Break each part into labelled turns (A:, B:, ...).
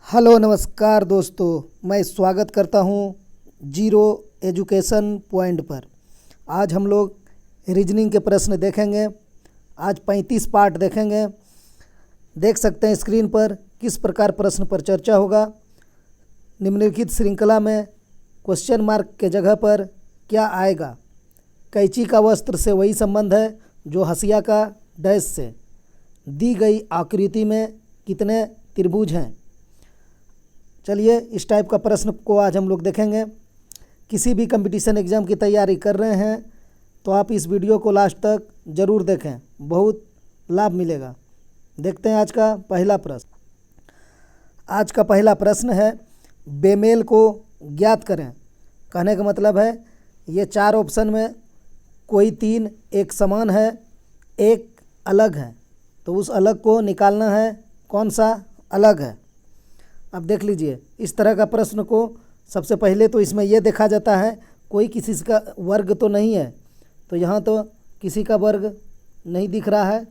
A: Hello नमस्कार दोस्तों, मैं स्वागत करता हूं जीरो एजुकेशन पॉइंट पर। आज हम लोग रीजनिंग के प्रश्न देखेंगे। आज 35 पार्ट देखेंगे। देख सकते हैं स्क्रीन पर किस प्रकार प्रश्न पर चर्चा होगा। निम्नलिखित श्रृंखला में क्वेश्चन मार्क के जगह पर क्या आएगा? कैंची का वस्त्र से वही संबंध है जो हंसिया का डैश से। दी गई आकृति में कितने त्रिभुज हैं? चलिए इस टाइप का प्रश्न को आज हम लोग देखेंगे। किसी भी कंपटीशन एग्ज़ाम की तैयारी कर रहे हैं तो आप इस वीडियो को लास्ट तक ज़रूर देखें, बहुत लाभ मिलेगा। देखते हैं आज का पहला प्रश्न। आज का पहला प्रश्न है, बेमेल को ज्ञात करें। कहने का मतलब है ये चार ऑप्शन में कोई तीन एक समान है, एक अलग है, तो उस अलग को निकालना है। कौन सा अलग है? अब देख लीजिए, इस तरह का प्रश्न को सबसे पहले तो इसमें यह देखा जाता है कोई किसी का वर्ग तो नहीं है, तो यहाँ तो किसी का वर्ग नहीं दिख रहा है।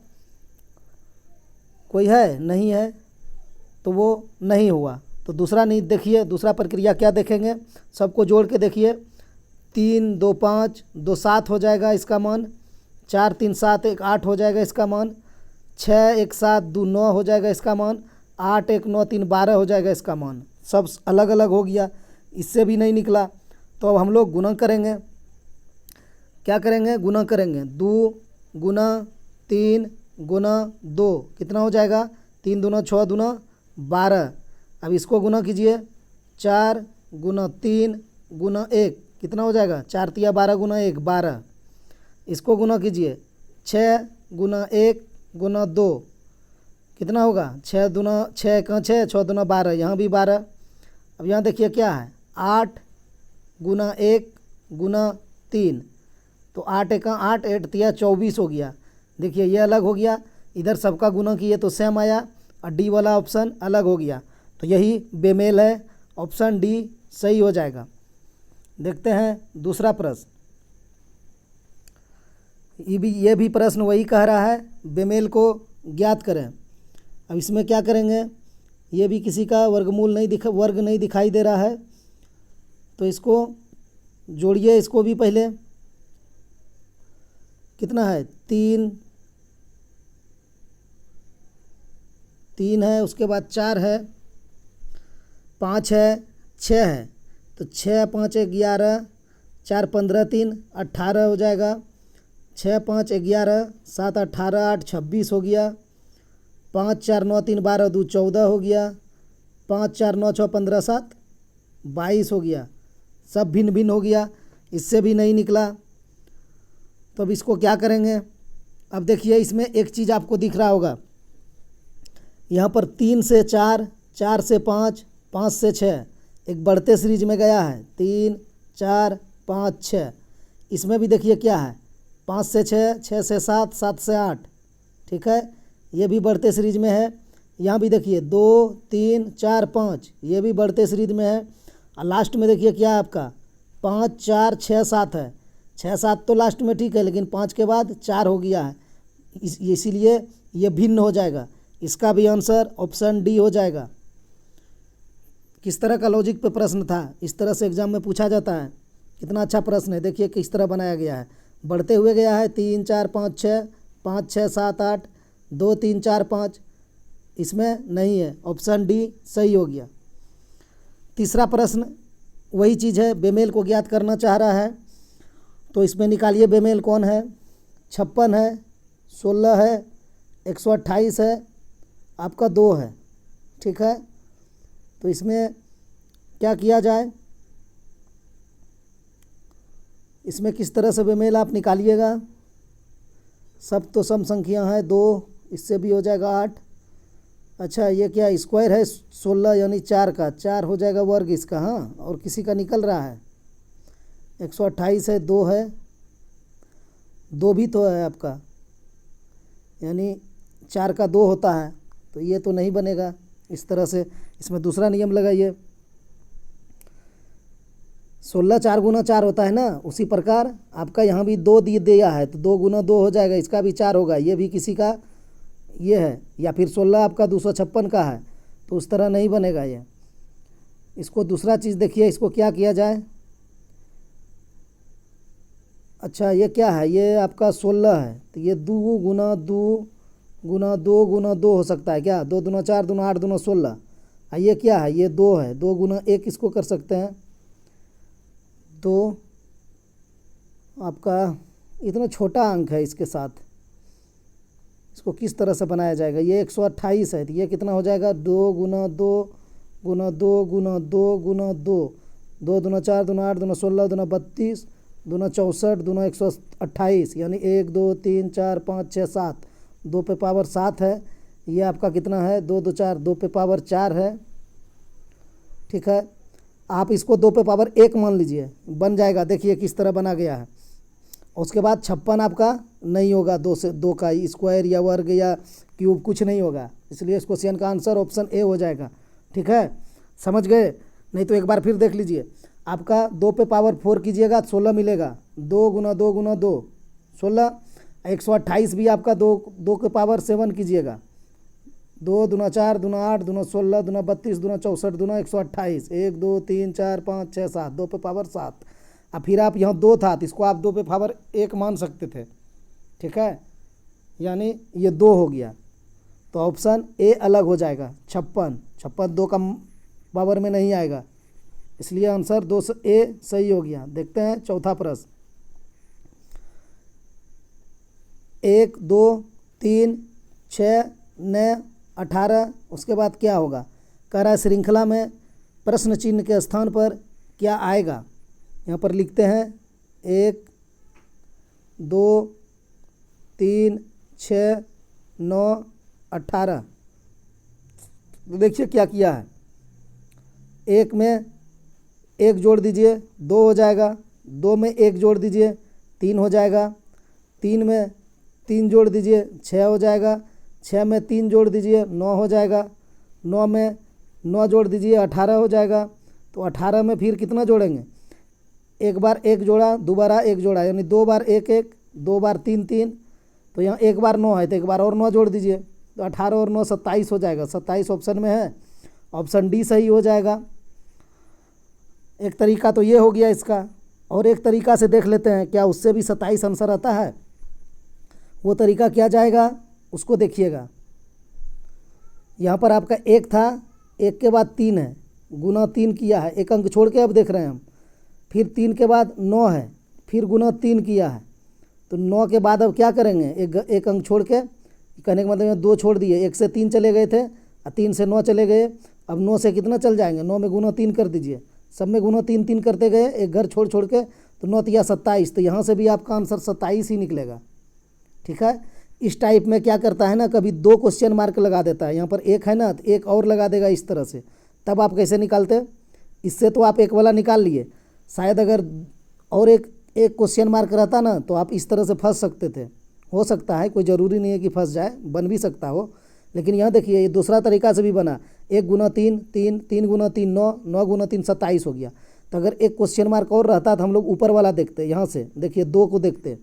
A: कोई है? नहीं है, तो वो नहीं हुआ। तो दूसरा नहीं देखिए, दूसरा प्रक्रिया क्या देखेंगे, सबको जोड़ के देखिए। 3 2 5 2 7 हो जाएगा इसका मान। 4 3 7 1 8 हो जाएगा इसका मान। 6 1 7 2 9 हो जाएगा इसका मान। 8 1 9 3 12 हो जाएगा इसका मान। सब अलग अलग हो गया, इससे भी नहीं निकला। तो अब हम लोग गुणा करेंगे। क्या करेंगे? गुणा करेंगे। 2 गुना 3 गुना 2 कितना हो जाएगा? 3 दूना 6 दूना 12। अब इसको गुना कीजिए। 4 गुना 3 गुना 1 कितना हो जाएगा? 4 तिया 12 गुना 1 12। इसको गुना कीजिए। 6 गुना 1 गुना 2 कितना होगा? 6 दूना 6 का 6 6 दूना 12, यहाँ भी 12। अब यहाँ देखिए क्या है, 8 गुना 1 गुना 3, तो 8 1 8 8 तिया 24 हो गया। देखिए ये अलग हो गया, इधर सबका गुना किए तो सेम आया और डी वाला ऑप्शन अलग हो गया। तो यही बेमेल है, ऑप्शन डी सही हो जाएगा। देखते हैं दूसरा प्रश्न। ये भी प्रश्न वही कह रहा है, बेमेल को ज्ञात करें। अब इसमें क्या करेंगे, ये भी किसी का वर्ग नहीं दिखाई दे रहा है, तो इसको जोड़िए। इसको भी पहले कितना है? 3 है, उसके बाद 4 है, 5 है, 6 है। तो 6 5 11, 4 15 3 18 हो जाएगा। 6 5 11 7 18 8 26 हो गया। 5 4 9 3 12 2 14 हो गया। 5 4 9 6 15 7 22 हो गया। सब भिन्न भिन्न हो गया, इससे भी नहीं निकला। तो अब इसको क्या करेंगे? अब देखिए इसमें एक चीज़ आपको दिख रहा होगा, यहाँ पर 3 से 4 4 से 5 5 से 6 एक बढ़ते सीरीज में गया है। 3 4 5 6। इसमें भी देखिए क्या है, 5 से 6 6 से 7 7 से 8। ठीक है, ये भी बढ़ते सीरीज में है। यहाँ भी देखिए 2 3 4 5, ये भी बढ़ते सीरीज में है। और लास्ट में देखिए क्या है आपका, 5 4 6 7 है। 6 7 तो लास्ट में ठीक है, लेकिन 5 के बाद 4 हो गया है, इसीलिए ये भिन्न हो जाएगा। इसका भी आंसर ऑप्शन डी हो जाएगा। किस तरह का लॉजिक पे प्रश्न था, इस तरह से एग्जाम में पूछा जाता है। कितना अच्छा प्रश्न है, देखिए किस तरह बनाया गया है। बढ़ते हुए गया है 3 4 5 6 5 6 7 8 2 3 4 5, इसमें नहीं है, ऑप्शन डी सही हो गया। तीसरा प्रश्न वही चीज़ है, बेमेल को ज्ञात करना चाह रहा है। तो इसमें निकालिए बेमेल कौन है। 56 है, 16 है, 128 है, आपका 2 है। ठीक है, तो इसमें क्या किया जाए, इसमें किस तरह से बेमेल आप निकालिएगा। सब तो सम संख्या है, 2 इससे भी हो जाएगा 8। अच्छा ये क्या स्क्वायर है 16 यानी 4 का, 4 हो जाएगा वर्ग इसका। हाँ, और किसी का निकल रहा है 128 है, 2 है, 2 भी तो है आपका, यानी 4 का 2 होता है, तो ये तो नहीं बनेगा। इस तरह से इसमें दूसरा नियम लगाइए। 16 4 गुना 4 होता है ना, उसी प्रकार आपका यहाँ भी 2 दिया है, तो 2 गुना 2 हो जाएगा, इसका भी 4 होगा। ये भी किसी का ये है, या फिर 16 आपका 256 का है, तो उस तरह नहीं बनेगा ये। इसको दूसरा चीज़ देखिए, इसको क्या किया जाए। अच्छा ये क्या है, ये आपका 16 है, तो ये 2 गुना 2 गुना 2 गुना 2 हो सकता है क्या, 2 दूना 4 दूना 8 दूना 16। ये क्या है, ये 2 है, 2 गुना 1 इसको कर सकते हैं। तो आपका इतना छोटा अंक है, इसके साथ इसको किस तरह से बनाया जाएगा। ये 128 है, तो ये कितना हो जाएगा, 2 गुना 2 गुना 2 गुना 2 गुना 2, 2 दूना 4 दूना 8 दूना 16 दूना 32 दूना 64 दूना 128, यानी 1 2 3 4 5 6 7, 2 पे पावर 7 है। ये आपका कितना है, 2 2 4, 2 पे पावर 4 है। ठीक है, आप इसको 2 पे पावर 1 मान लीजिए, बन जाएगा। देखिए किस तरह बना गया है। उसके बाद 56 आपका नहीं होगा, 2 से 2 का स्क्वायर या वर्ग या क्यूब कुछ नहीं होगा, इसलिए इस क्वेश्चन का आंसर ऑप्शन ए हो जाएगा। ठीक है, समझ गए। नहीं तो एक बार फिर देख लीजिए, आपका 2 पे पावर 4 कीजिएगा 16 मिलेगा, 2 गुना 2 गुना 2 16। 128 भी आपका 2 के पावर 7 कीजिएगा, 2 दूना 4 दूना 8 दूना 16 दूना 32 दूना 64 दूना 128, 1 2 3 4 5 6 7, 2 पे पावर 7। अब फिर आप यहाँ 2 था, तो इसको आप 2 पे पावर 1 मान सकते थे। ठीक है, यानी ये 2 हो गया, तो ऑप्शन ए अलग हो जाएगा। 56 2 का पावर में नहीं आएगा, इसलिए आंसर 2 ए सही हो गया। देखते हैं चौथा प्रश्न। 1 2 3 6 9 18, उसके बाद क्या होगा। कह रहा है श्रृंखला में प्रश्न चिन्ह के स्थान पर क्या आएगा। यहाँ पर लिखते हैं 1 2 3 6 9 18। तो देखिए क्या किया है, 1 में 1 जोड़ दीजिए 2 हो जाएगा, 2 में 1 जोड़ दीजिए 3 हो जाएगा, 3 में 3 जोड़ दीजिए 6 हो जाएगा, 6 में 3 जोड़ दीजिए 9 हो जाएगा, 9 में 9 जोड़ दीजिए 18 हो जाएगा। तो 18 में फिर कितना जोड़ेंगे, एक बार 1 जोड़ा, दोबारा 1 जोड़ा, यानी 2 बार 1 1, 2 बार 3 3। तो यहाँ एक बार 9 है, तो एक बार और 9 जोड़ दीजिए, तो 18 और 9 27 हो जाएगा। 27 ऑप्शन में है, ऑप्शन डी सही हो जाएगा। एक तरीका तो ये हो गया इसका, और एक तरीका से देख लेते हैं क्या उससे भी 27 आंसर आता है। वो तरीका क्या जाएगा उसको देखिएगा। यहाँ पर आपका 1 था, 1 के बाद 3 है, गुना 3 किया है, एक अंक छोड़ के अब देख रहे हैं हम। फिर 3 के बाद 9 है, फिर गुना 3 किया है, तो 9 के बाद अब क्या करेंगे, एक अंक छोड़ के, कहने का मतलब 2 छोड़ दिए, 1 से 3 चले गए थे और 3 से 9 चले गए। अब 9 से कितना चल जाएंगे, 9 में गुना 3 कर दीजिए, सब में गुना 3 3 करते गए, एक घर छोड़ छोड़ के, तो 9 तिया 27। तो यहाँ से भी आपका आंसर 27 ही निकलेगा। ठीक है, इस टाइप में क्या करता है ना, कभी 2 क्वेश्चन मार्क लगा देता है, यहाँ पर 1 है ना तो 1 और लगा देगा इस तरह से। तब आप कैसे निकालते, इससे तो आप 1 वाला निकाल लिए, शायद अगर और एक क्वेश्चन मार्क रहता ना तो आप इस तरह से फंस सकते थे। हो सकता है, कोई ज़रूरी नहीं है कि फंस जाए, बन भी सकता हो। लेकिन यहाँ देखिए ये दूसरा तरीका से भी बना, 1 गुना 3 3, 3 गुना 3 9, 9 गुना 3 27 हो गया। तो अगर एक क्वेश्चन मार्क और रहता तो हम लोग ऊपर वाला देखते, यहाँ से देखिए 2 को देखते,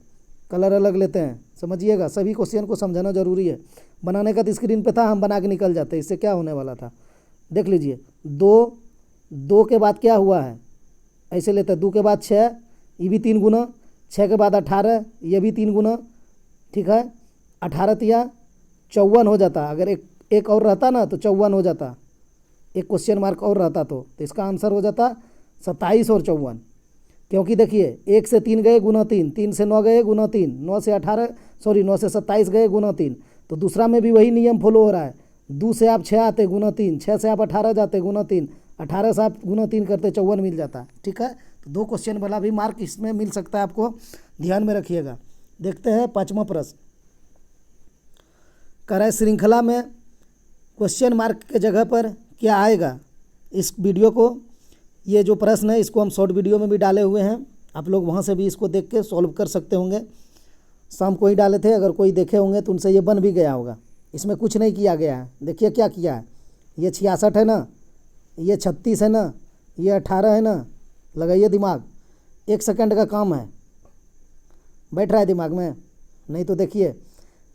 A: कलर अलग लेते हैं, समझिएगा। सभी क्वेश्चन को समझाना जरूरी है। बनाने का तो स्क्रीन पे था, हम बना के निकल जाते, इससे क्या होने वाला था। देख लीजिए 2 के बाद क्या हुआ है, ऐसे लेते हैं, 2 के बाद 6, ये भी 3 गुना, 6 के बाद 18, ये भी 3 गुना। ठीक है, 18 तिया 54 हो जाता, अगर एक और रहता ना तो 54 हो जाता, एक क्वेश्चन मार्क और रहता तो इसका आंसर हो जाता 27 और 54। क्योंकि देखिए 1 से 3 गए गुना 3, 3 से 9 गए गुना 3, 9 से 27 गए गुना 3। तो दूसरा में भी वही नियम फॉलो हो रहा है, 2 से आप 6 आते गुना 3, 6 से आप 18 जाते गुना 3, 18 से आप गुना 3 करते 54 मिल जाता। ठीक है, तो 2 क्वेश्चन वाला भी मार्क इसमें मिल सकता है, आपको ध्यान में रखिएगा। देखते हैं 5वां प्रश्न। कह रहा है श्रृंखला में क्वेश्चन मार्क के जगह पर क्या आएगा। इस वीडियो को, ये जो प्रश्न है इसको हम शॉर्ट वीडियो में भी डाले हुए हैं, आप लोग वहाँ से भी इसको देख के सॉल्व कर सकते होंगे। शाम को ही डाले थे, अगर कोई देखे होंगे तो उनसे ये बन भी गया होगा। इसमें कुछ नहीं किया गया है, देखिए क्या किया है। ये 66 है ना, ये 36 है ना, ये 18 है ना, लगाइए दिमाग, 1 सेकंड का काम है, बैठ रहा है दिमाग में। नहीं तो देखिए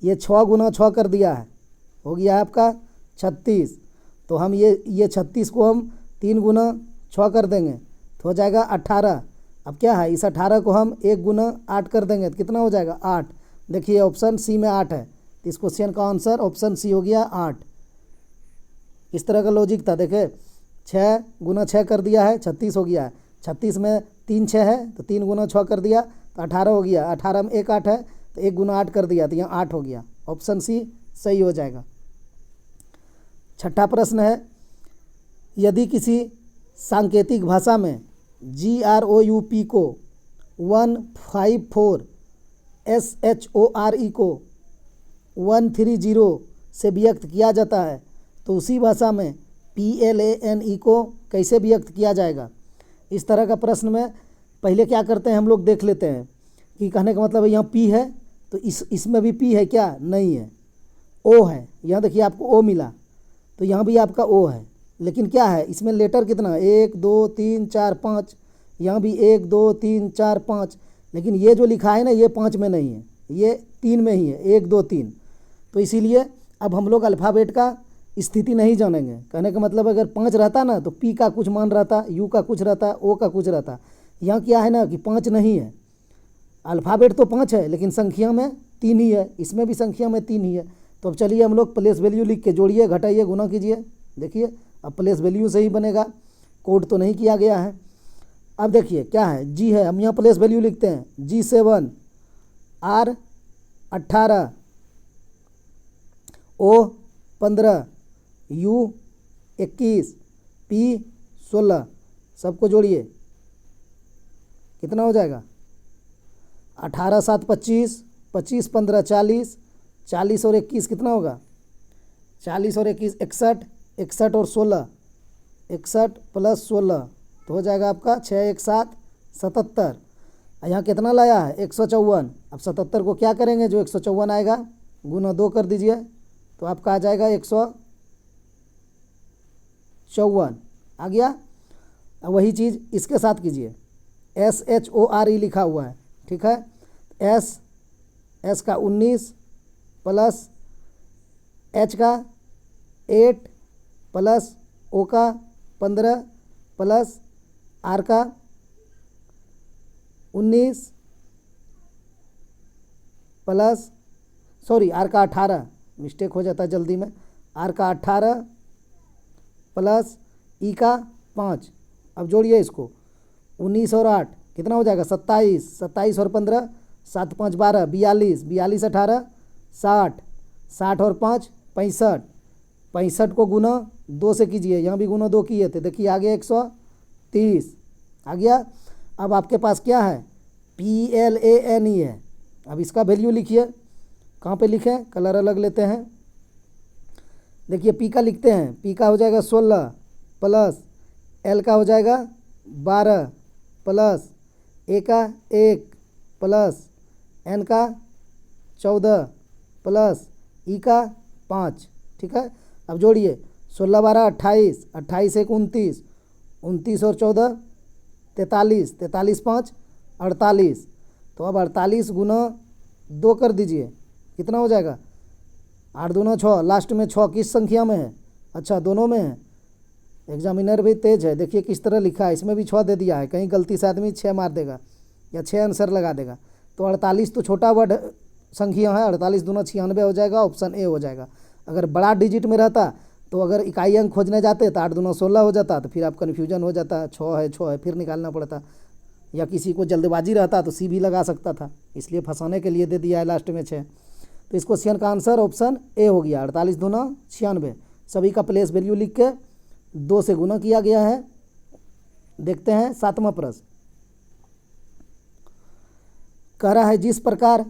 A: ये 6 गुना 6 कर दिया है, हो गया है आपका 36। तो हम ये 36 को हम 3 गुना 6 कर देंगे तो हो जाएगा 18। अब क्या है, इस 18 को हम 1 गुना 8 कर देंगे तो कितना हो जाएगा 8। देखिए ऑप्शन सी में 8 है, तो इस क्वेश्चन का आंसर ऑप्शन सी हो गया 8। इस तरह का लॉजिक था। देखे 6 गुना 6 कर दिया है 36 हो गया है, 36 में 3 6 है तो 3 गुना 6 कर दिया तो 18 हो गया, 18 में 1 8 है तो 1 गुना 8 कर दिया तो यहाँ 8 हो गया। ऑप्शन सी सही हो जाएगा। छठा प्रश्न है, यदि किसी सांकेतिक भाषा में GROUP को 154 SHORE को 130 से व्यक्त किया जाता है तो उसी भाषा में PLANE को कैसे व्यक्त किया जाएगा। इस तरह का प्रश्न में पहले क्या करते हैं हम लोग देख लेते हैं कि कहने का मतलब है यहाँ P है तो इसमें भी P है क्या, नहीं है, O है। यहाँ देखिए आपको O मिला तो यहाँ भी आपका O है, लेकिन क्या है इसमें लेटर कितना 1 2 3 4 5, यहाँ भी 1 2 3 4 5, लेकिन ये जो लिखा है ना ये 5 में नहीं है, ये 3 में ही है 1 2 3। तो इसीलिए अब हम लोग अल्फ़ाबेट का स्थिति नहीं जानेंगे। कहने का मतलब अगर 5 रहता ना तो P का कुछ मान रहता, U का कुछ रहता, O का कुछ रहता। यहाँ क्या है ना कि 5 नहीं है, अल्फ़ाबेट तो 5 है लेकिन संख्या में 3 ही है, इसमें भी संख्या में 3 ही है। तो अब चलिए हम लोग प्लेस वैल्यू लिख के जोड़िए घटाइए गुना कीजिए। देखिए अब प्लेस वैल्यू से ही बनेगा, कोड तो नहीं किया गया है। अब देखिए क्या है, G है, हम यहाँ प्लेस वैल्यू लिखते हैं G7 R 18 O 15 U 21 P 16, सबको जोड़िए कितना हो जाएगा 18 7 25, 25 15 40, 40 और 21 कितना होगा 40 और 21 61, 61 और 16 61 प्लस 16 तो हो जाएगा आपका 6 1 7 77। यहाँ कितना लाया है 154। अब 77 को क्या करेंगे, जो 154 आएगा गुना 2 कर दीजिए तो आपका आ जाएगा 154 आ गया। अब वही चीज़ इसके साथ कीजिए, SHORE लिखा हुआ है, ठीक है। S का 19 प्लस H का 8 प्लस O का 15 प्लस R का 19 प्लस R का 18, मिस्टेक हो जाता है जल्दी में, R का 18 प्लस E का 5। अब जोड़िए इसको 19 और 8 कितना हो जाएगा 27, 27 और 15 7 5 12 42, 42 18 60, 60 और 5 65, 65 को गुना 2 से कीजिए, यहाँ भी गुना 2 किए थे, देखिए आ गया 130 आ गया। अब आपके पास क्या है PLANE है। अब इसका वैल्यू लिखिए, कहाँ पे लिखें, कलर अलग लेते हैं। देखिए P का लिखते हैं, P का हो जाएगा 16 प्लस L का हो जाएगा 12 प्लस A का 1 प्लस N का 14 प्लस E का 5, ठीक है। अब जोड़िए 16 12 28, 28 1 29, 29 और 14 43, 43 5 48। तो अब 48 गुना 2 कर दीजिए कितना हो जाएगा 8 दूना 6, लास्ट में 6 किस संख्या में है, अच्छा दोनों में है। एग्जामिनर भी तेज है, देखिए किस तरह लिखा है, इसमें भी 6 दे दिया है, कहीं गलती से आदमी 6 मार देगा या 6 आंसर लगा देगा। तो 48 तो छोटा वर्ड संख्या है, 48 दूना 96 हो जाएगा, ऑप्शन ए हो जाएगा। अगर बड़ा डिजिट में रहता तो अगर इकाई अंक खोजने जाते तो 8 दूना 16 हो जाता, तो फिर आप कन्फ्यूजन हो जाता, 6 है फिर निकालना पड़ता, या किसी को जल्दबाजी रहता तो सी भी लगा सकता था, इसलिए फंसाने के लिए दे दिया है लास्ट में 6। तो इस क्वेश्चन का आंसर ऑप्शन ए हो गया 48 दूना 96। सभी का प्लेस वैल्यू लिख के 2 से गुना किया गया है। देखते हैं 7वां प्रश्न, कह रहा है जिस प्रकार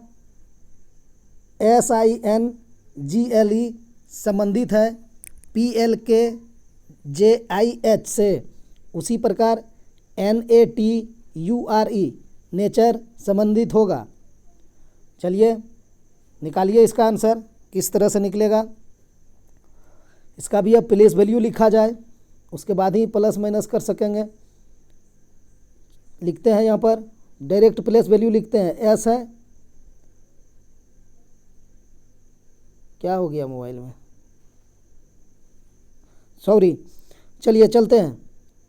A: SINGLE संबंधित है PLKJIH से, उसी प्रकार NATURE नेचर संबंधित होगा। चलिए निकालिए इसका आंसर, किस तरह से निकलेगा। इसका भी अब प्लेस वैल्यू लिखा जाए, उसके बाद ही प्लस माइनस कर सकेंगे। लिखते हैं यहाँ पर डायरेक्ट प्लेस वैल्यू लिखते हैं, एस है, क्या हो गया मोबाइल में, सॉरी, चलिए चलते हैं।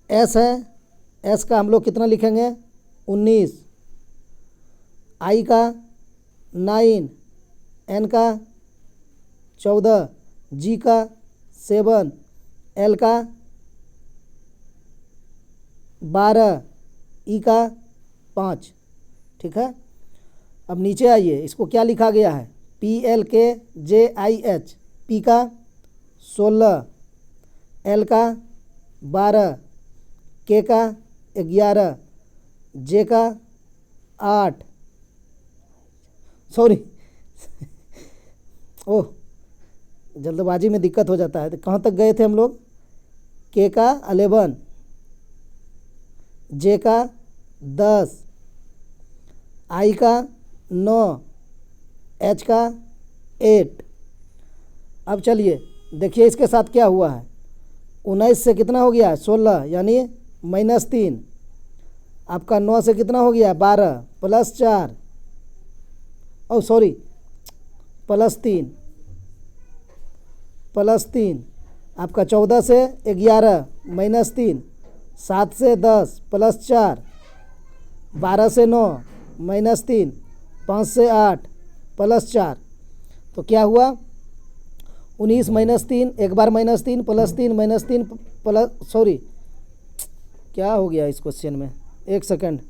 A: एस है, एस का हम लोग कितना लिखेंगे 19, आई का 9, एन का 14, जी का 7, एल का 12, ई का 5। ठीक है, अब नीचे आइए, इसको क्या लिखा गया है PLKJIH, पी का 16, एल का 12, के का 11, जे का 8, सॉरी ओह जल्दबाजी में दिक्कत हो जाता है। तो कहाँ तक गए थे हम लोग, के का 11, जे का 10, आई का 9, एच का 8। अब चलिए देखिए इसके साथ क्या हुआ है। 19 से कितना हो गया 16 यानी -3, आपका 9 से कितना हो गया 12 +4, ओ सॉरी +3, आपका 14 से 11 -3, 7 से 10 +4, 12 से 9 -3, 5 से 8 +4। तो क्या हुआ 19 -3, एक बार -3 +3 -3 प्लस, सॉरी क्या हो गया इस क्वेश्चन में, एक सेकंड,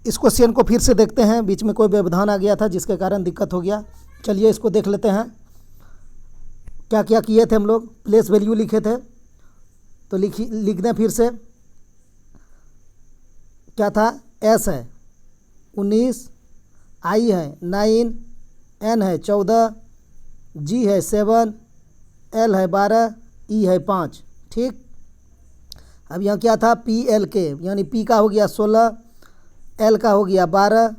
A: इस क्वेश्चन को फिर से देखते हैं। बीच में कोई व्यवधान आ गया था जिसके कारण दिक्कत हो गया। चलिए इसको देख लेते हैं। क्या क्या किए थे हम लोग, प्लेस वैल्यू लिखे थे, तो लिख दें फिर से। क्या था, एस है 19, आई है 9, एन है 14, जी है 7, एल है 12, ई है 5। ठीक, अब यहाँ क्या था PLK यानी पी का हो गया 16, एल का हो गया 12,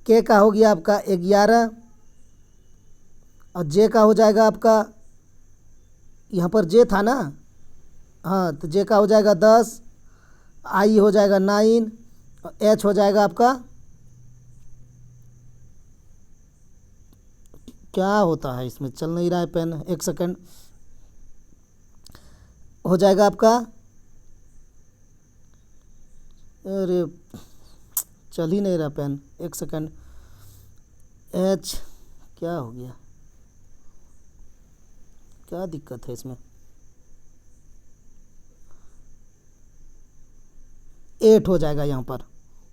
A: के का हो गया आपका 11 और जे का हो जाएगा आपका, यहाँ पर जे था ना, हाँ तो जे का हो जाएगा 10, आई हो जाएगा 9 और एच हो जाएगा आपका, क्या होता है इसमें चल नहीं रहा है पेन, एक सेकंड, हो जाएगा आपका, अरे चल ही नहीं रहा पेन, एक सेकंड, एच क्या हो गया, क्या दिक्कत है इसमें, 8 हो जाएगा यहाँ पर,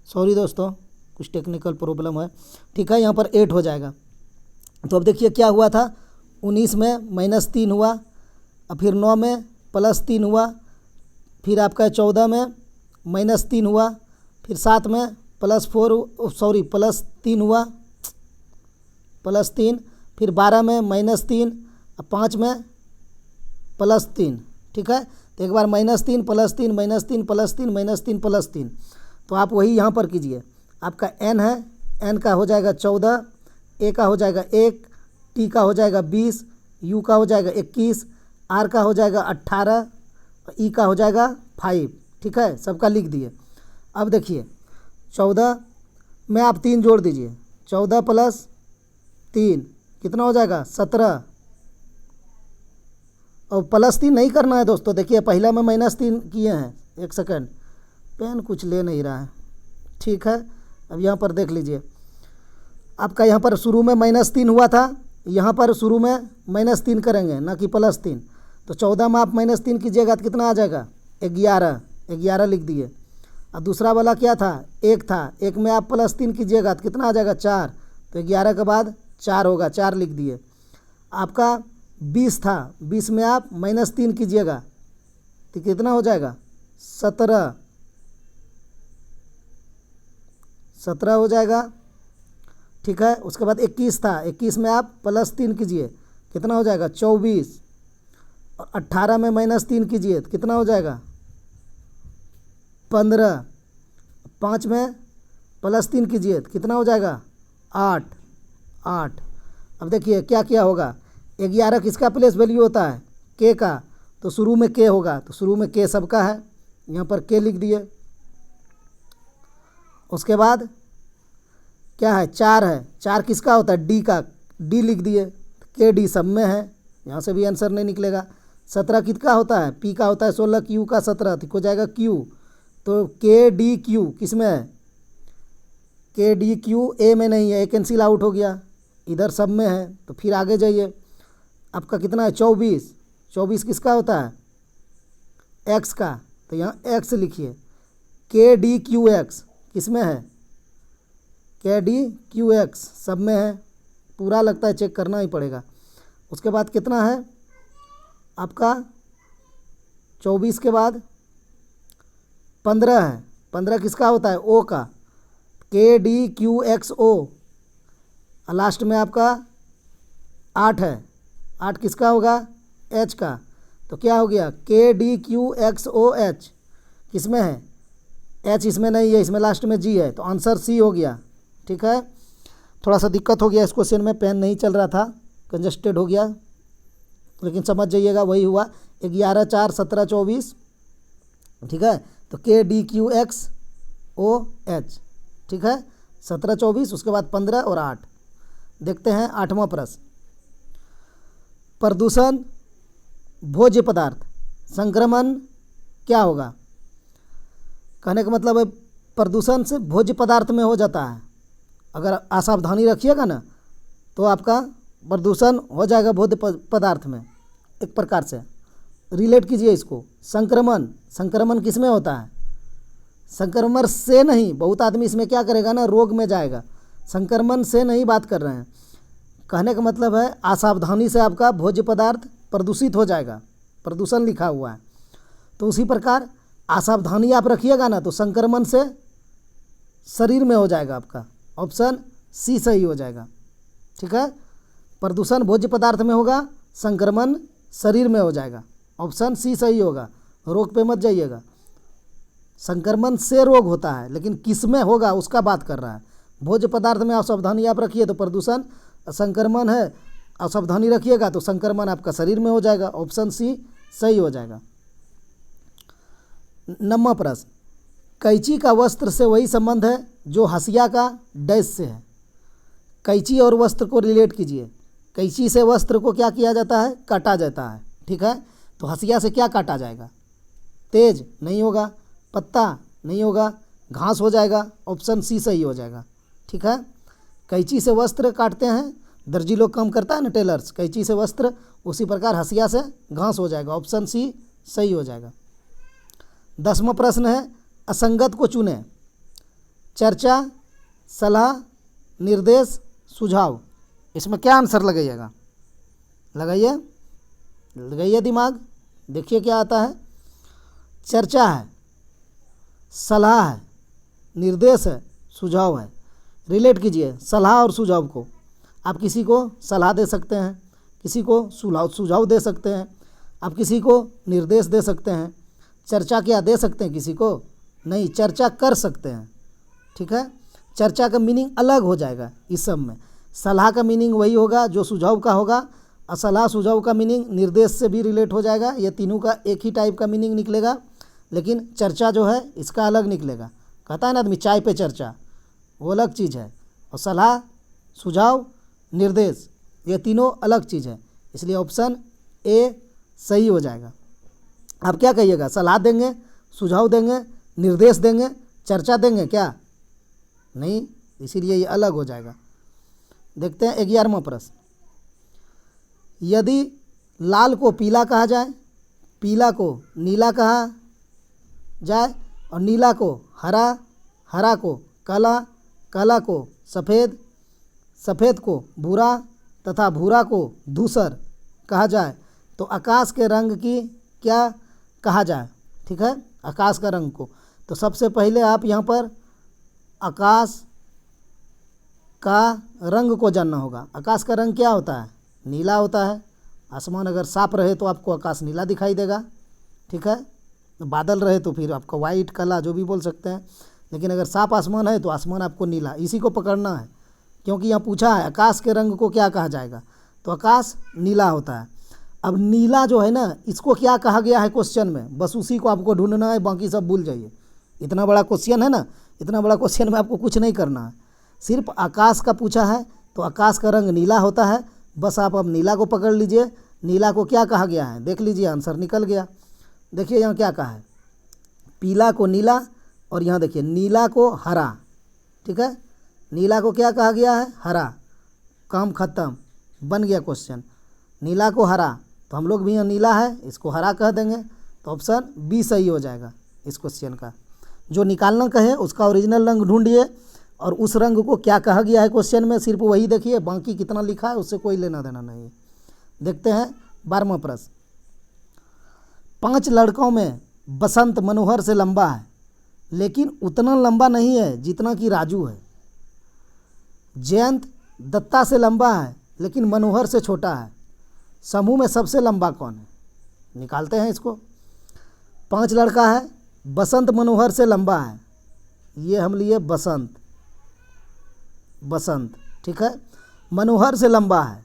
A: सॉरी दोस्तों कुछ टेक्निकल प्रॉब्लम है। ठीक है, यहाँ पर 8 हो जाएगा। तो अब देखिए क्या हुआ था, 19 में -3 हुआ, और फिर 9 में +3 हुआ, फिर आपका 14 में -3 हुआ, फिर 7 में +3 हुआ, +3, फिर 12 में -3 और 5 में +3। ठीक है, तो एक बार -3 +3 -3 +3 -3 +3, तो आप वही यहाँ पर कीजिए। आपका एन है, एन का हो जाएगा 14, ए का हो जाएगा 1, टी का हो जाएगा 20, यू का हो जाएगा 21, आर का हो जाएगा 18 और ई का हो जाएगा 5। ठीक है, सबका लिख दिए। अब देखिए 14 में आप 3 जोड़ दीजिए, 14 + 3 कितना हो जाएगा 17, और +3 नहीं करना है दोस्तों, देखिए पहला में -3 किए हैं, एक सेकंड पेन कुछ ले नहीं रहा है। ठीक है, अब यहाँ पर देख लीजिए, आपका यहाँ पर शुरू में -3 हुआ था, यहाँ पर शुरू में -3 करेंगे ना कि +3, तो 14 में आप -3 कीजिएगा तो कितना आ जाएगा 11 लिख दिए। और दूसरा वाला क्या था 1 था, 1 में आप +3 कीजिएगा तो कितना आ जाएगा 4, तो 11 के बाद 4 होगा, 4 लिख दिए। आपका 20 था, 20 में आप -3 कीजिएगा तो कितना हो जाएगा 17 हो जाएगा। ठीक है, उसके बाद 21 था, 21 में आप +3 कीजिए कितना हो जाएगा 24, और 18 में -3 कीजिए तो कितना हो जाएगा 15, 5 में +3 कीजिए तो कितना हो जाएगा 8। अब देखिए क्या क्या होगा, 11 किसका प्लेस वैल्यू होता है के का, तो शुरू में के होगा, तो शुरू में के सबका है, यहाँ पर के लिख दिए। उसके बाद क्या है 4 है, 4 किसका होता है डी का, डी लिख दिए, के डी सब में है, यहाँ से भी आंसर नहीं निकलेगा। 17 किसका होता है, पी का होता है 16, क्यू का 17, तो हो जाएगा क्यू। तो के डी क्यू किस में है, के डी क्यू ए में नहीं है, ए कैंसिल आउट हो गया, इधर सब में है। तो फिर आगे जाइए, आपका कितना है 24, 24 किसका होता है, एक्स का, तो यहाँ एक्स लिखिए। के डी क्यू एक्स किस में है, के डी क्यू एक्स सब में है, पूरा लगता है चेक करना ही पड़ेगा। उसके बाद कितना है आपका 24 के बाद 15 है, 15 किसका होता है, ओ का, के डी क्यू एक्स ओ। लास्ट में आपका 8 है, 8 किसका होगा, एच का, तो क्या हो गया K D Q X O H किस में है, एच इसमें नहीं है, इसमें लास्ट में जी है, तो आंसर सी हो गया। ठीक है, थोड़ा सा दिक्कत हो गया इस क्वेश्चन में, पेन नहीं चल रहा था, कंजस्टेड हो गया, लेकिन समझ जाइएगा वही हुआ। 11 4 17 24, ठीक है, तो K D Q X O H, ठीक है, 17 24, उसके बाद 15 और 8। देखते हैं 8वां प्रश्न, प्रदूषण भोज्य पदार्थ संक्रमण क्या होगा। कहने का मतलब है प्रदूषण से भोज्य पदार्थ में हो जाता है, अगर असावधानी रखिएगा ना तो आपका प्रदूषण हो जाएगा भोज्य पदार्थ में। एक प्रकार से रिलेट कीजिए इसको, संक्रमण, संक्रमण किस में होता है, संक्रमण से नहीं, बहुत आदमी इसमें क्या करेगा ना, रोग में जाएगा, संक्रमण से नहीं बात कर रहे हैं। कहने का मतलब है असावधानी से आपका भोज्य पदार्थ प्रदूषित हो जाएगा, प्रदूषण लिखा हुआ है, तो उसी प्रकार असावधानी आप रखिएगा ना तो संक्रमण से शरीर में हो जाएगा आपका, ऑप्शन सी सही हो जाएगा। ठीक है, प्रदूषण भोज्य पदार्थ में होगा, संक्रमण शरीर में हो जाएगा, ऑप्शन सी सही होगा। रोग पे मत जाइएगा, संक्रमण से रोग होता है लेकिन किस में होगा उसका बात कर रहा है। भोज्य पदार्थ में असावधानी आप रखिए तो प्रदूषण, संक्रमण है असावधानी रखिएगा तो संक्रमण आपका शरीर में हो जाएगा, ऑप्शन सी सही हो जाएगा। 9वां प्रश्न, कैंची का वस्त्र से वही संबंध है जो हसिया का डैश से है। कैंची और वस्त्र को रिलेट कीजिए, कैंची से वस्त्र को क्या किया जाता है, काटा जाता है, ठीक है, तो हसिया से क्या काटा जाएगा, तेज नहीं होगा, पत्ता नहीं होगा, घास हो जाएगा, ऑप्शन सी सही हो जाएगा। ठीक है, कैंची से वस्त्र काटते हैं, दर्जी लोग काम करता है ना, टेलर्स, कैंची से वस्त्र, उसी प्रकार हसिया से घास हो जाएगा, ऑप्शन सी सही हो जाएगा। 10वां प्रश्न है, असंगत को चुने, चर्चा, सलाह, निर्देश, सुझाव, इसमें क्या आंसर लगाइएगा, लगाइए लगाइए दिमाग, देखिए क्या आता है। चर्चा है, सलाह है, निर्देश है, सुझाव है। रिलेट कीजिए सलाह और सुझाव को, आप किसी को सलाह दे सकते हैं, किसी को सुझाव दे सकते हैं, आप किसी को निर्देश दे सकते हैं। चर्चा क्या दे सकते हैं किसी को, नहीं, चर्चा कर सकते हैं। ठीक है, चर्चा का मीनिंग अलग हो जाएगा इस सब में, सलाह का मीनिंग वही होगा जो सुझाव का होगा, और सलाह सुझाव का मीनिंग निर्देश से भी रिलेट हो जाएगा, ये तीनों का एक ही टाइप का मीनिंग निकलेगा, लेकिन चर्चा जो है इसका अलग निकलेगा। कहता है ना आदमी चाय पे चर्चा, वो अलग चीज़ है, और सलाह सुझाव निर्देश ये तीनों अलग चीज़ है, इसलिए ऑप्शन ए सही हो जाएगा। आप क्या कहिएगा, सलाह देंगे, सुझाव देंगे, निर्देश देंगे, चर्चा देंगे क्या, नहीं, इसीलिए ये अलग हो जाएगा। देखते हैं 11वां प्रश्न, यदि लाल को पीला कहा जाए, पीला को नीला कहा जाए, और नीला को हरा, हरा को काला, काला को सफ़ेद, सफ़ेद को भूरा, तथा भूरा को धूसर कहा जाए, तो आकाश के रंग की क्या कहा जाए। ठीक है, आकाश का रंग को, तो सबसे पहले आप यहाँ पर आकाश का रंग को जानना होगा। आकाश का रंग क्या होता है, नीला होता है। आसमान अगर साफ रहे तो आपको आकाश नीला दिखाई देगा, ठीक है, बादल रहे तो फिर आपको वाइट, काला जो भी बोल सकते हैं, लेकिन अगर साफ आसमान है तो आसमान आपको नीला, इसी को पकड़ना है, क्योंकि यहाँ पूछा है आकाश के रंग को क्या कहा जाएगा, तो आकाश नीला होता है। अब नीला जो है ना, इसको क्या कहा गया है क्वेश्चन में, बस उसी को आपको ढूंढना है, बाकी सब भूल जाइए। इतना बड़ा क्वेश्चन है ना, इतना बड़ा क्वेश्चन में आपको कुछ नहीं करना है, सिर्फ आकाश का पूछा है, तो आकाश का रंग नीला होता है, बस आप अब नीला को पकड़ लीजिए। नीला को क्या कहा गया है देख लीजिए, आंसर निकल गया। देखिए यहाँ क्या कहा है, पीला को नीला, और यहाँ देखिए नीला को हरा। ठीक है, नीला को क्या कहा गया है, हरा। काम खत्म, बन गया क्वेश्चन। नीला को हरा, तो हम लोग भी यहाँ नीला है, इसको हरा कह देंगे, तो ऑप्शन बी सही हो जाएगा इस क्वेश्चन का। जो निकालना कहे उसका ओरिजिनल रंग ढूंढिए, और उस रंग को क्या कहा गया है क्वेश्चन में सिर्फ वही देखिए, बाकी कितना लिखा है उससे कोई लेना देना नहीं है। देखते हैं 12वां प्रश्न। 5 लड़कों में बसंत मनोहर से लंबा है, लेकिन उतना लंबा नहीं है जितना कि राजू है। जयंत दत्ता से लंबा है, लेकिन मनोहर से छोटा है। समूह में सबसे लंबा कौन है? निकालते हैं इसको। 5 लड़का है, बसंत मनोहर से लंबा है, ये हम लिए बसंत, बसंत। ठीक है, मनोहर से लंबा है,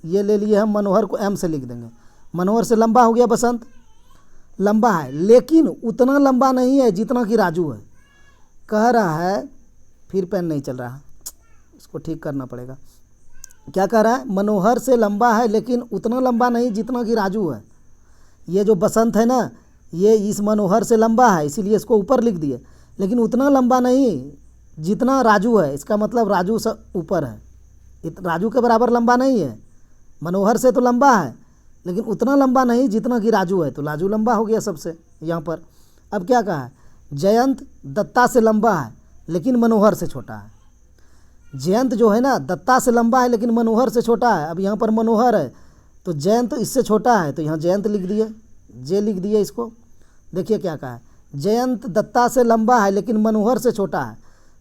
A: ये ले लिए हम, मनोहर को एम से लिख देंगे। मनोहर से लंबा हो गया बसंत, लंबा है लेकिन उतना लंबा नहीं है जितना कि राजू है। कह रहा है, फिर पेन नहीं चल रहा, इसको ठीक करना पड़ेगा। क्या कह रहा है, मनोहर से लंबा है लेकिन उतना लंबा नहीं जितना कि राजू है। ये जो बसंत है ना, ये इस मनोहर से लंबा है, इसीलिए इसको ऊपर लिख दिए, लेकिन उतना लंबा नहीं जितना राजू है। इसका मतलब राजू से ऊपर है, राजू के बराबर लंबा नहीं है। मनोहर से तो लंबा है, लेकिन उतना लंबा नहीं जितना कि राजू है, तो राजू लंबा हो गया सबसे यहाँ पर। अब क्या कहा है, जयंत दत्ता से लंबा है लेकिन मनोहर से छोटा है। जयंत जो है ना, दत्ता से लंबा है लेकिन मनोहर से छोटा है। अब यहाँ पर मनोहर है, तो जयंत इससे छोटा है, तो यहाँ जयंत लिख दिए, जे लिख दिए इसको। देखिए क्या कहा है, जयंत दत्ता से लंबा है लेकिन मनोहर से छोटा है।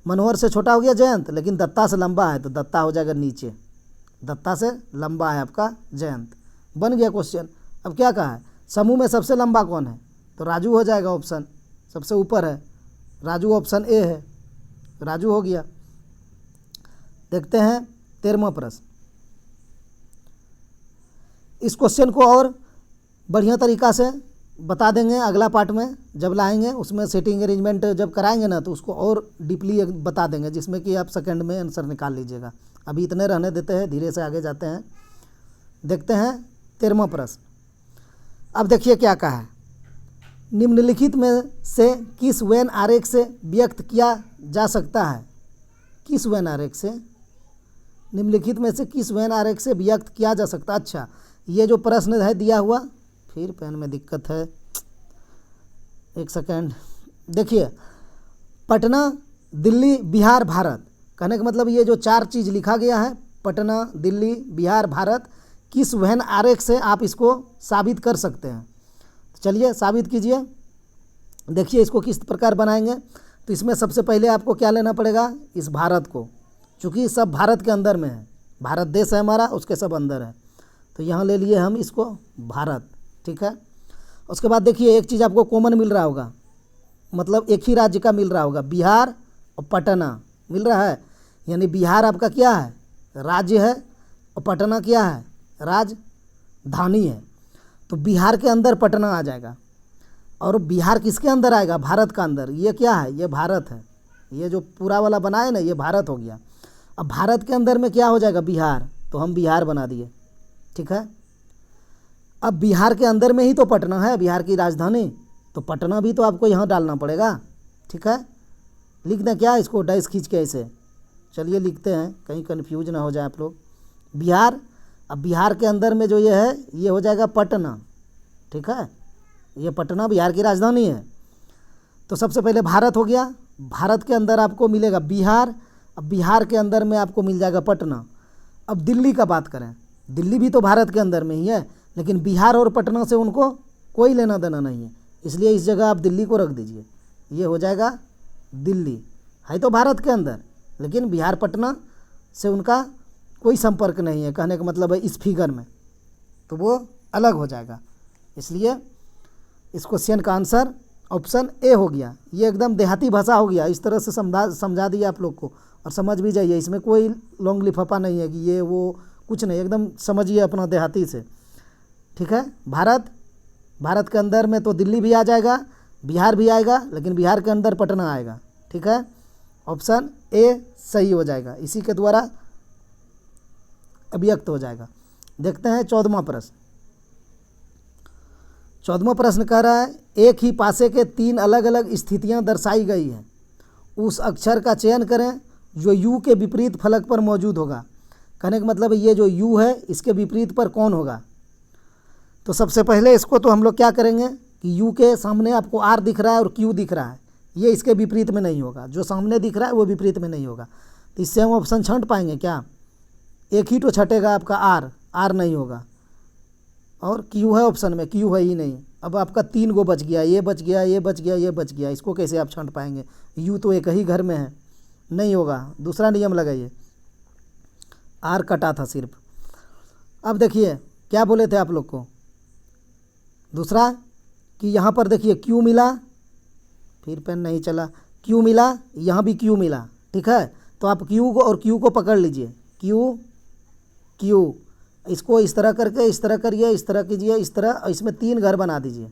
A: मनोहर से छोटा हो गया जयंत, लेकिन दत्ता से लंबा है, तो दत्ता हो जाएगा नीचे। दत्ता से लंबा है आपका जयंत, बन गया क्वेश्चन। अब क्या कहा है, समूह में सबसे लंबा कौन है, तो राजू हो जाएगा, ऑप्शन सबसे ऊपर है राजू, ऑप्शन ए है, राजू हो गया। देखते हैं 13वां प्रश्न। इस क्वेश्चन को और बढ़िया तरीक़ा से बता देंगे अगला पार्ट में, जब लाएंगे उसमें सेटिंग अरेंजमेंट जब कराएंगे ना, तो उसको और डीपली बता देंगे, जिसमें कि आप सेकंड में आंसर निकाल लीजिएगा। अभी इतने रहने देते हैं, धीरे से आगे जाते हैं। देखते हैं 13वां प्रश्न। अब देखिए क्या कहा है, निम्नलिखित में से किस वेन आरेख से व्यक्त किया जा सकता है। किस वेन आरेख से, निम्नलिखित में से किस वेन आरेख से व्यक्त किया जा सकता है। अच्छा, ये जो प्रश्न है दिया हुआ, फिर पेन में दिक्कत है, एक सेकेंड। देखिए, पटना, दिल्ली, बिहार, भारत, कहने का मतलब ये जो 4 चीज़ लिखा गया है, पटना, दिल्ली, बिहार, भारत, किस वेन आरेख से आप इसको साबित कर सकते हैं। तो चलिए साबित कीजिए। देखिए इसको किस प्रकार बनाएंगे, तो इसमें सबसे पहले आपको क्या लेना पड़ेगा, इस भारत को, चूँकि सब भारत के अंदर में है, भारत देश है हमारा, उसके सब अंदर है, तो यहाँ ले लिए हम इसको भारत। ठीक है, उसके बाद देखिए एक चीज़ आपको कॉमन मिल रहा होगा, मतलब एक ही राज्य का मिल रहा होगा, बिहार और पटना मिल रहा है। यानी बिहार आपका क्या है, राज्य है, और पटना क्या है, राजधानी है। तो बिहार के अंदर पटना आ जाएगा, और बिहार किसके अंदर आएगा, भारत का अंदर। ये क्या है, ये भारत है, ये जो पूरा वाला बना है ना, ये भारत हो गया। अब भारत के अंदर में क्या हो जाएगा, बिहार, तो हम बिहार बना दिए। ठीक है, अब बिहार के अंदर में ही तो पटना है, बिहार की राजधानी, तो पटना भी तो आपको यहाँ डालना पड़ेगा। ठीक है, लिख दें क्या इसको, डैश खींच के ऐसे, चलिए लिखते हैं, कहीं कन्फ्यूज ना हो जाए आप लोग। बिहार, अब बिहार के अंदर में जो ये है, ये हो जाएगा पटना। ठीक है, ये पटना बिहार की राजधानी है। तो सबसे पहले भारत हो गया, भारत के अंदर आपको मिलेगा बिहार, अब बिहार के अंदर में आपको मिल जाएगा पटना। अब दिल्ली का बात करें, दिल्ली भी तो भारत के अंदर में ही है, लेकिन बिहार और पटना से उनको कोई लेना देना नहीं है, इसलिए इस जगह आप दिल्ली को रख दीजिए, ये हो जाएगा दिल्ली। है तो भारत के अंदर, लेकिन बिहार पटना से उनका कोई संपर्क नहीं है, कहने का मतलब है इस फिगर में, तो वो अलग हो जाएगा। इसलिए इस क्वेश्चन का आंसर ऑप्शन ए हो गया। ये एकदम देहाती भाषा हो गया, इस तरह से समझा दिया आप लोग को, और समझ भी जाइए, इसमें कोई लॉन्ग लिफाफा नहीं है कि ये वो कुछ नहीं, एकदम समझिए अपना देहाती से। ठीक है, भारत, भारत के अंदर में तो दिल्ली भी आ जाएगा, बिहार भी आएगा, लेकिन बिहार के अंदर पटना आएगा। ठीक है, ऑप्शन ए सही हो जाएगा। इसी के द्वारा अव्यक्त हो जाएगा। देखते हैं 14वां प्रश्न। 14वां प्रश्न कह रहा है एक ही पासे के 3 अलग अलग स्थितियां दर्शाई गई हैं, उस अक्षर का चयन करें जो यू के विपरीत फलक पर मौजूद होगा। कहने का मतलब ये जो यू है इसके विपरीत पर कौन होगा। तो सबसे पहले इसको तो हम लोग क्या करेंगे कि यू के सामने आपको आर दिख रहा है और क्यू दिख रहा है, ये इसके विपरीत में नहीं होगा। जो सामने दिख रहा है वो विपरीत में नहीं होगा। तो इससे हम ऑप्शन छंट पाएंगे क्या, एक ही तो छटेगा आपका आर नहीं होगा, और क्यू है ऑप्शन में, क्यू है ही नहीं। अब आपका 3 गो बच गया, ये बच गया, ये बच गया, ये बच गया, इसको कैसे आप छंट पाएंगे। यू तो एक ही घर में है, नहीं होगा। दूसरा नियम लगाइए, आर कटा था सिर्फ। अब देखिए क्या बोले थे आप लोग को, दूसरा कि यहाँ पर देखिए क्यू मिला, फिर पेन नहीं चला, क्यू मिला, यहाँ भी क्यू मिला, ठीक है। तो आप क्यू को और क्यू को पकड़ लीजिए, क्यू इसको इस तरह करके इस तरह करिए, इस तरह कीजिए, इस तरह, इसमें 3 घर बना दीजिए,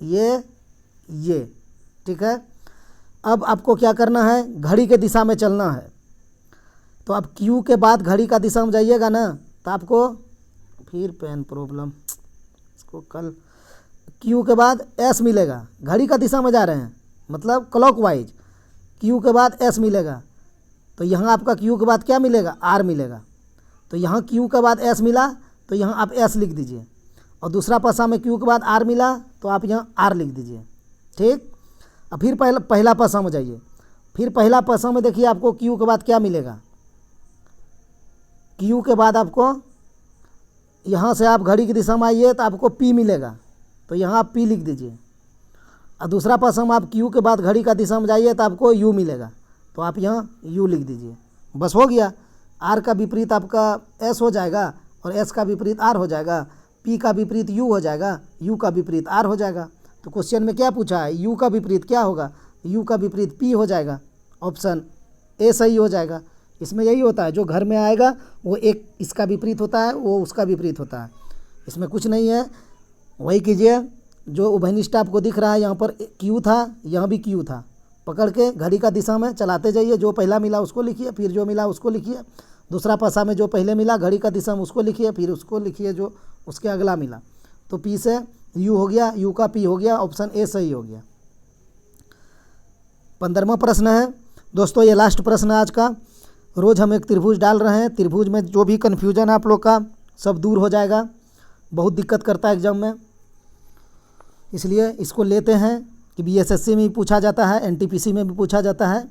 A: ये ठीक है। अब आपको क्या करना है, घड़ी के दिशा में चलना है। तो आप क्यू के बाद घड़ी का दिशा में जाइएगा ना, तो आपको फिर पेन प्रॉब्लम, इसको कल क्यू के बाद एस मिलेगा। घड़ी का दिशा में जा रहे हैं मतलब क्लॉकवाइज, क्यू के बाद एस मिलेगा। तो यहाँ आपका क्यू के बाद क्या मिलेगा, आर मिलेगा। तो यहाँ क्यू के बाद एस मिला तो यहाँ आप एस लिख दीजिए, और दूसरा पासा में क्यू के बाद आर मिला तो आप यहाँ आर लिख दीजिए, ठीक। अब फिर पहला पासा में जाइए, फिर पहला पासा में देखिए आपको क्यू के बाद क्या मिलेगा, क्यू के बाद आपको यहाँ से आप घड़ी की दिशा में आइए तो आपको पी मिलेगा, तो यहाँ आप पी लिख दीजिए। और दूसरा पासा में आप क्यू के बाद घड़ी का दिशा में जाइए तो आपको यू मिलेगा, तो आप यहाँ यू लिख दीजिए। बस हो गया। आर का विपरीत आपका एस हो जाएगा और एस का विपरीत आर हो जाएगा, पी का विपरीत यू हो जाएगा, यू का विपरीत आर हो जाएगा। तो क्वेश्चन में क्या पूछा है, यू का विपरीत क्या होगा, यू का विपरीत पी हो जाएगा, ऑप्शन ए सही हो जाएगा। इसमें यही होता है, जो घर में आएगा वो एक इसका विपरीत होता है, वो उसका विपरीत होता है, इसमें कुछ नहीं है। वही कीजिए जो उभयनिष्ठ आपको दिख रहा है, यहाँ पर क्यू था, यहाँ भी क्यू था, पकड़ के घड़ी का दिशा में चलाते जाइए। जो पहला मिला उसको लिखिए, फिर जो मिला उसको लिखिए, दूसरा पासा में जो पहले मिला घड़ी का दिशा में उसको लिखिए, फिर उसको लिखिए जो उसके अगला मिला। तो पी से यू हो गया, यू का पी हो गया, ऑप्शन ए सही हो गया। 15वां प्रश्न है दोस्तों, ये लास्ट प्रश्न है आज का। रोज़ हम एक त्रिभुज डाल रहे हैं, त्रिभुज में जो भी कन्फ्यूजन है आप लोग का सब दूर हो जाएगा। बहुत दिक्कत करता है एग्जाम में, इसलिए इसको लेते हैं कि बीएसएससी में भी पूछा जाता है, एनटीपीसी में भी पूछा जाता है।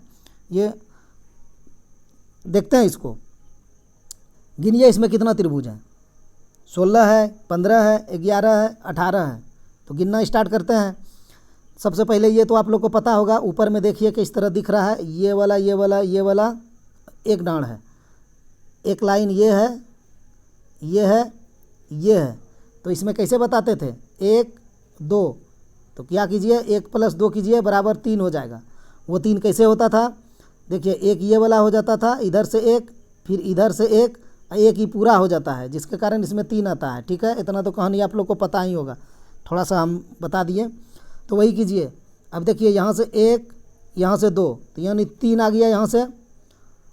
A: ये देखते हैं, इसको गिनिए इसमें कितना त्रिभुज है। 16 है, 15 है, 11 है, 18 है। तो गिनना स्टार्ट करते हैं। सबसे पहले ये तो आप लोग को पता होगा, ऊपर में देखिए कि इस तरह दिख रहा है, ये वाला ये वाला ये वाला एक डांड है, एक लाइन ये है, ये है, ये है। तो इसमें कैसे बताते थे, 1 2, तो क्या कीजिए 1 + 2 कीजिए बराबर 3 हो जाएगा। वो 3 कैसे होता था, देखिए एक ये वाला हो जाता था, इधर से एक, फिर इधर से एक ही पूरा हो जाता है, जिसके कारण इसमें 3 आता है, ठीक है। इतना तो कहानी आप लोग को पता ही होगा, थोड़ा सा हम बता दिए। तो वही कीजिए। अब देखिए यहाँ से 1, यहाँ से 2, तो यानी 3 आ गया यहाँ से।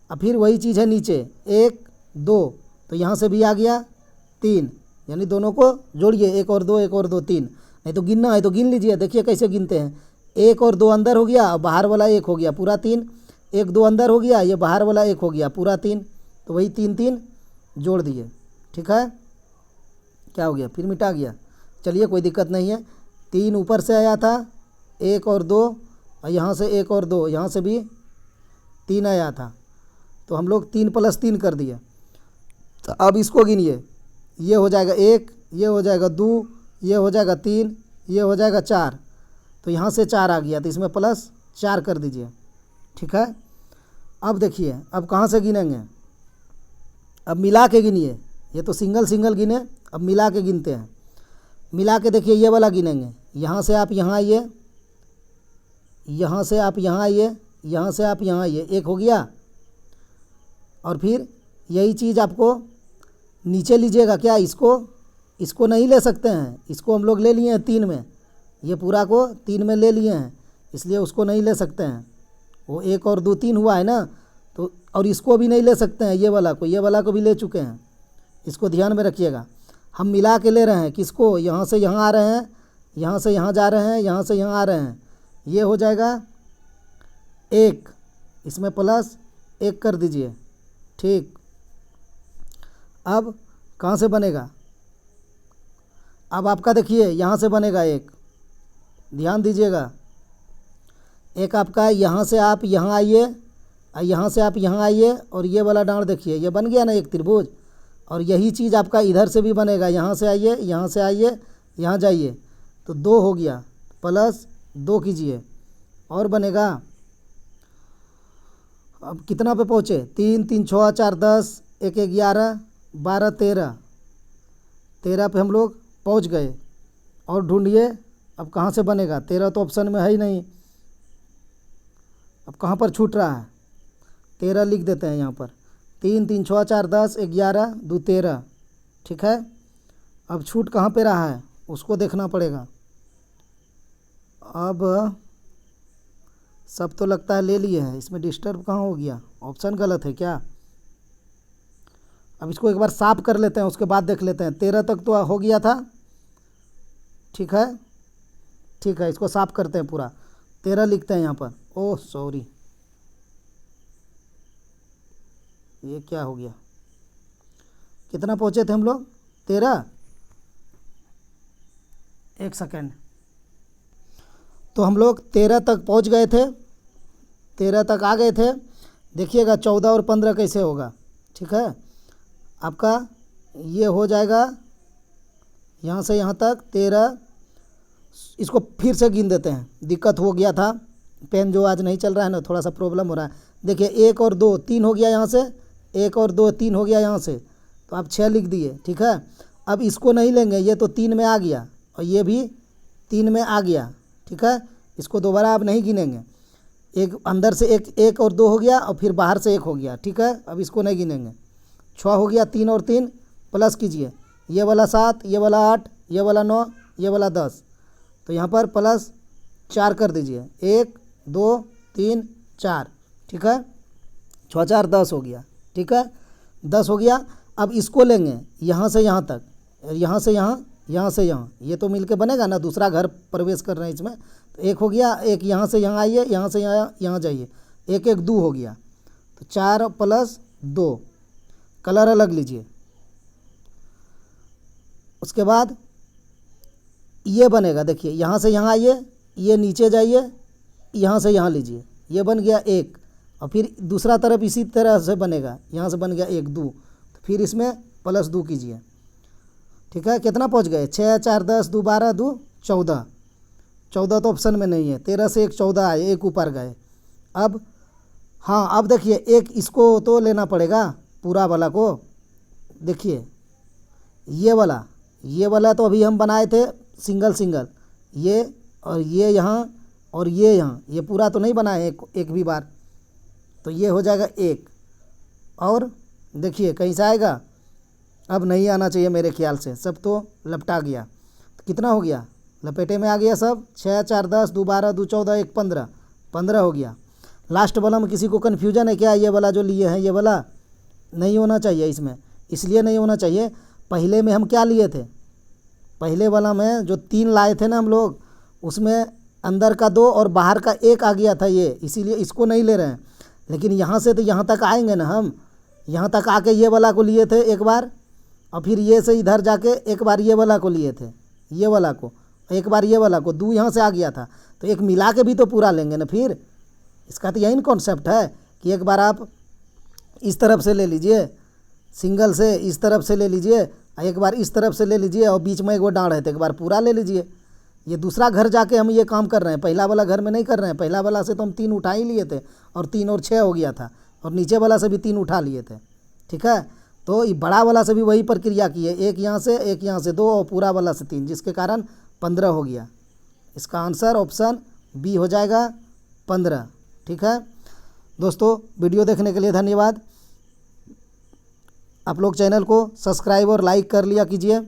A: अब फिर वही चीज़ है नीचे 1 2, तो यहाँ से भी आ गया 3, यानी दोनों को जोड़िए, 1 और 2 1 और 2 3। नहीं तो गिनना है तो गिन लीजिए, देखिए कैसे गिनते हैं। 1 और 2 अंदर हो गया, बाहर वाला 1 हो गया पूरा 3, 1 2 अंदर हो गया, ये बाहर वाला 1 हो गया पूरा 3। तो वही 3 3 जोड़ दिए, ठीक है। क्या हो गया, फिर मिटा गया। चलिए कोई दिक्कत नहीं है। 3 ऊपर से आया था, 1 और 2, और यहाँ से 1 और 2, यहाँ से भी 3 आया था, तो हम लोग 3 + 3 कर दिए। तो अब इसको गिनिए, ये हो जाएगा 1, ये हो जाएगा 2, ये हो जाएगा 3, ये हो जाएगा 4। तो यहाँ से 4 आ गया, तो इसमें +4 कर दीजिए, ठीक है। अब देखिए अब कहाँ से गिनेंगे, अब मिला के गिनिए। ये तो सिंगल सिंगल गिने, अब मिला के गिनते हैं। मिला के देखिए ये वाला गिनेंगे, यहाँ से आप यहाँ आइए, यहाँ से आप यहाँ आइए, यहाँ से आप यहाँ आइए, 1 हो गया। और फिर यही चीज़ आपको नीचे लीजिएगा। क्या इसको नहीं ले सकते हैं, इसको हम लोग ले लिए हैं 3 में, ये पूरा को 3 में ले लिए हैं, इसलिए उसको नहीं ले सकते हैं। वो 1 और 2 3 हुआ है ना, तो और इसको भी नहीं ले सकते हैं, ये वाला को भी ले चुके हैं, इसको ध्यान में रखिएगा। हम मिला के ले रहे हैं किसको, यहाँ से यहाँ आ रहे हैं, यहाँ से यहाँ जा रहे हैं, यहाँ से यहाँ आ रहे हैं, ये हो जाएगा 1, इसमें प्लस 1 कर दीजिए। ठीक, अब कहाँ से बनेगा, अब आपका देखिए यहाँ से बनेगा 1, ध्यान दीजिएगा। एक आपका यहाँ से आप यहाँ आइए, यहाँ से आप यहाँ आइए, और ये वाला डांड देखिए, ये बन गया ना एक त्रिभुज। और यही चीज़ आपका इधर से भी बनेगा, यहाँ से आइए, यहाँ से आइए, यहाँ जाइए, तो 2 हो गया, प्लस 2 कीजिए और बनेगा। अब कितना पे पहुँचे, 3 3 6 4 10 1 11 12 13 पे हम लोग पहुँच गए। और ढूंढिए अब कहाँ से बनेगा, 13 तो ऑप्शन में है ही नहीं, अब कहाँ पर छूट रहा है, 13 लिख देते हैं यहाँ पर। 3 3 6 4 10 11 2 13, ठीक है। अब छूट कहाँ पे रहा है उसको देखना पड़ेगा। अब सब तो लगता है ले लिए हैं, इसमें डिस्टर्ब कहाँ हो गया, ऑप्शन गलत है क्या। अब इसको एक बार साफ कर लेते हैं, उसके बाद देख लेते हैं। 13 तक तो हो गया था, ठीक है, ठीक है, इसको साफ करते हैं पूरा। 13 लिखते हैं यहाँ पर, ओह सॉरी, ये क्या हो गया, कितना पहुँचे थे हम लोग, 13, एक सेकेंड, तो हम लोग 13 तक पहुँच गए थे, 13 तक आ गए थे। देखिएगा 14 और 15 कैसे होगा, ठीक है। आपका ये हो जाएगा यहाँ से यहाँ तक 13, इसको फिर से गिन देते हैं, दिक्कत हो गया था, पेन जो आज नहीं चल रहा है ना, थोड़ा सा प्रॉब्लम हो रहा है। देखिए 1 और 2 3 हो गया यहाँ से, 1 और 2 3 हो गया यहाँ से, तो आप 6 लिख दिए, ठीक है। अब इसको नहीं लेंगे, ये तो 3 में आ गया और ये भी 3 में आ गया, ठीक है। इसको दोबारा आप नहीं गिनेंगे, एक अंदर से 1 और 2 हो गया और फिर बाहर से 1 हो गया, ठीक है। अब इसको नहीं गिनेंगे, 6 हो गया, 3 और 3 प्लस कीजिए, ये वाला 7, ये वाला 8, ये वाला 9, ये वाला 10, तो यहाँ पर प्लस 4 कर दीजिए, 1 2 3 4, ठीक है। 6 4 10 हो गया, ठीक है, 10 हो गया। अब इसको लेंगे यहाँ से यहाँ तक, यहाँ से यहाँ, यहाँ से यहाँ, ये तो मिलके बनेगा ना, दूसरा घर प्रवेश कर रहे हैं इसमें, तो 1 हो गया, 1 यहाँ से यहाँ आइए, यहाँ से यहाँ जाइए, 1 1 2 हो गया, तो 4 प्लस 2, कलर अलग लीजिए। उसके बाद ये बनेगा, देखिए यहाँ से यहाँ आइए, ये नीचे जाइए, यहाँ से यहाँ लीजिए, ये बन गया 1, और फिर दूसरा तरफ इसी तरह से बनेगा, यहाँ से बन गया 1 2, तो फिर इसमें प्लस 2 कीजिए, ठीक है। कितना पहुँच गए, 6 4 10 2 12 2 14, 14 तो ऑप्शन में नहीं है, 13 से 1 14 आए, 1 ऊपर गए। अब हाँ, अब देखिए 1 इसको तो लेना पड़ेगा पूरा वाला को, देखिए ये वाला तो अभी हम बनाए थे सिंगल सिंगल, ये और ये यहाँ और ये यहाँ, ये पूरा तो नहीं बनाए एक भी बार, तो ये हो जाएगा 1, और देखिए कहीं से आएगा, अब नहीं आना चाहिए मेरे ख्याल से, सब तो लपटा गया, तो कितना हो गया, लपेटे में आ गया सब, 6 4 10 2 12 2 14 1 15, 15 हो गया। लास्ट वाला में किसी को कन्फ्यूजन है क्या, ये वाला जो लिए हैं, ये वाला नहीं होना चाहिए इसमें, इसलिए नहीं होना चाहिए, पहले में हम क्या लिए थे, पहले वाला में जो 3 लाए थे ना हम लोग, उसमें अंदर का 2 और बाहर का 1 आ गया था ये, इसीलिए इसको नहीं ले रहे हैं। लेकिन यहाँ से तो यहाँ तक आएंगे ना हम, यहाँ तक आके ये वाला को लिए थे एक बार, और फिर ये से इधर जाके एक बार ये वाला को लिए थे, ये वाला को एक बार, ये वाला को 2 यहाँ से आ गया था, तो एक मिला के भी तो पूरा लेंगे ना फिर। इसका तो यही कॉन्सेप्ट है कि एक बार आप इस तरफ से ले लीजिए, सिंगल से इस तरफ से ले लीजिए, एक बार इस तरफ से ले लीजिए, और बीच में एक वो डांड है तो एक बार पूरा ले लीजिए। ये दूसरा घर जाके हम ये काम कर रहे हैं, पहला वाला घर में नहीं कर रहे हैं। पहला वाला से तो हम 3 उठा ही लिए थे, और 3 और 6 हो गया था, और नीचे वाला से भी 3 उठा लिए थे, ठीक है। तो ये बड़ा वाला से भी वही प्रक्रिया की है, एक यहाँ से 2 और पूरा वाला से 3, जिसके कारण 15 हो गया। इसका आंसर ऑप्शन बी हो जाएगा 15, ठीक है। दोस्तों वीडियो देखने के लिए धन्यवाद। आप लोग चैनल को सब्सक्राइब और लाइक कर लिया कीजिए,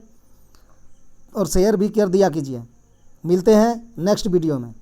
A: और शेयर भी कर दिया कीजिए। मिलते हैं नेक्स्ट वीडियो में।